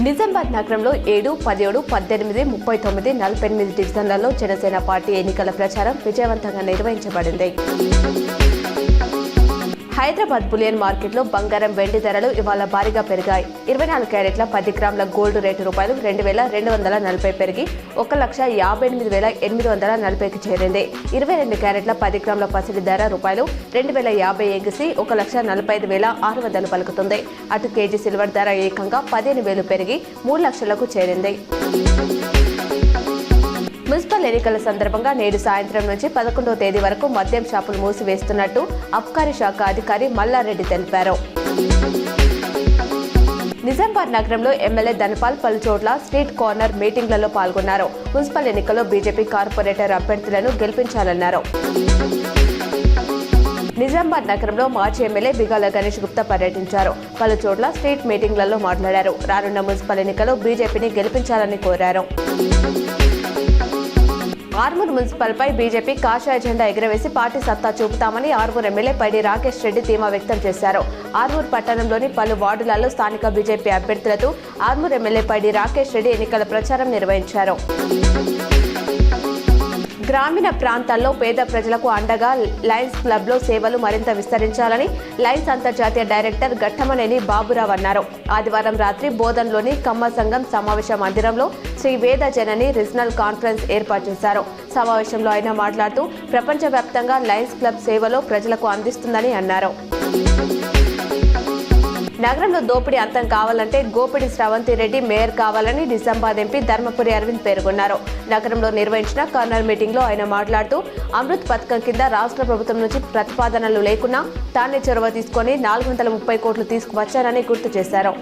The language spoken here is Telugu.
నిజామాబాద్ నగరంలో 7, 17, 18, 39, 48 డివిజన్లలో జనసేన పార్టీ ఎన్నికల ప్రచారం విజయవంతంగా నిర్వహించబడింది. హైదరాబాద్ బులియన్ మార్కెట్లో బంగారం, వెండి ధరలు ఇవాళ భారీగా పెరిగాయి. 24 క్యారెట్ల 10 గ్రాముల గోల్డ్ రేటు ₹2,240 పెరిగి 1,58,840కి చేరింది. 22 క్యారెట్ల 10 గ్రాముల పసిడి ధర ₹2,050 ఎగిసి 1,45,600 పలుకుతుంది. అటు కేజీ సిల్వర్ ధర ఏకంగా 15,000 పెరిగి 3 లక్షలకు చేరింది. మున్సిపల్ ఎన్నికల సందర్భంగా నేడు సాయంత్రం నుంచి 11వ తేదీ వరకు మద్యం షాపులు మూసివేస్తున్నట్టు అబ్కారీ శాఖ అధికారి మల్లారెడ్డి తెలిపారు. నిజామాబాద్ నగరంలో ఎమ్మెల్యే ధనపాల్ పలు చోట్ల స్ట్రీట్ కార్నర్ మీటింగ్లలో పాల్గొన్నారు. మున్సిపల్ ఎన్నికల్లో బీజేపీ కార్పొరేటర్ అభ్యర్థులను గెలిపించాలన్నారు. నిజామాబాద్ నగరంలో మాజీ ఎమ్మెల్యే బిగాల గణేష్ గుప్తా పర్యటించారు. పలు చోట్ల స్ట్రీట్ మీటింగ్లలో మాట్లాడారు. రానున్న మున్సిపల్ ఎన్నికల్లో బీజేపీని గెలిపించాలని కోరారు. ఆర్మూర్ మున్సిపల్పై బీజేపీ కాషాయ జెండా ఎగురవేసి పార్టీ సత్తా చూపుతామని ఆర్మూర్ ఎమ్మెల్యే పైడి రాకేష్ రెడ్డి ధీమా వ్యక్తం చేశారు. ఆర్మూర్ పట్టణంలోని పలు వార్డులలో స్థానిక బీజేపీ అభ్యర్థులతో ఆర్మూర్ ఎమ్మెల్యే పైడి రాకేష్ రెడ్డి ఎన్నికల ప్రచారం నిర్వహించారు. గ్రామీణ ప్రాంతాల్లో పేద ప్రజలకు అండగా లయన్స్ క్లబ్లో సేవలు మరింత విస్తరించాలని లయన్స్ అంతర్జాతీయ డైరెక్టర్ ఘట్టమనేని బాబురావు అన్నారు. ఆదివారం రాత్రి బోధన్లోని కమ్మ సంఘం సమావేశ మందిరంలో శ్రీ వేద జనని రీజనల్ కాన్ఫరెన్స్ ఏర్పాటు చేశారు. సమావేశంలో ఆయన మాట్లాడుతూ ప్రపంచవ్యాప్తంగా లయన్స్ క్లబ్ సేవలో ప్రజలకు అందిస్తుందని అన్నారు. నగరంలో దోపిడీ అంతం కావాలంటే గోపిడి శ్రవంతి రెడ్డి మేయర్ కావాలని నిజామాబాద్ ఎంపీ ధర్మపురి అరవింద్ పేర్కొన్నారు. నగరంలో నిర్వహించిన కార్నర్ మీటింగ్లో ఆయన మాట్లాడుతూ అమృత్ పథకం కింద రాష్ట్ర ప్రభుత్వం నుంచి ప్రతిపాదనలు లేకున్నా తానే చొరవ తీసుకొని 430 కోట్లు తీసుకువచ్చారని గుర్తు చేశారు.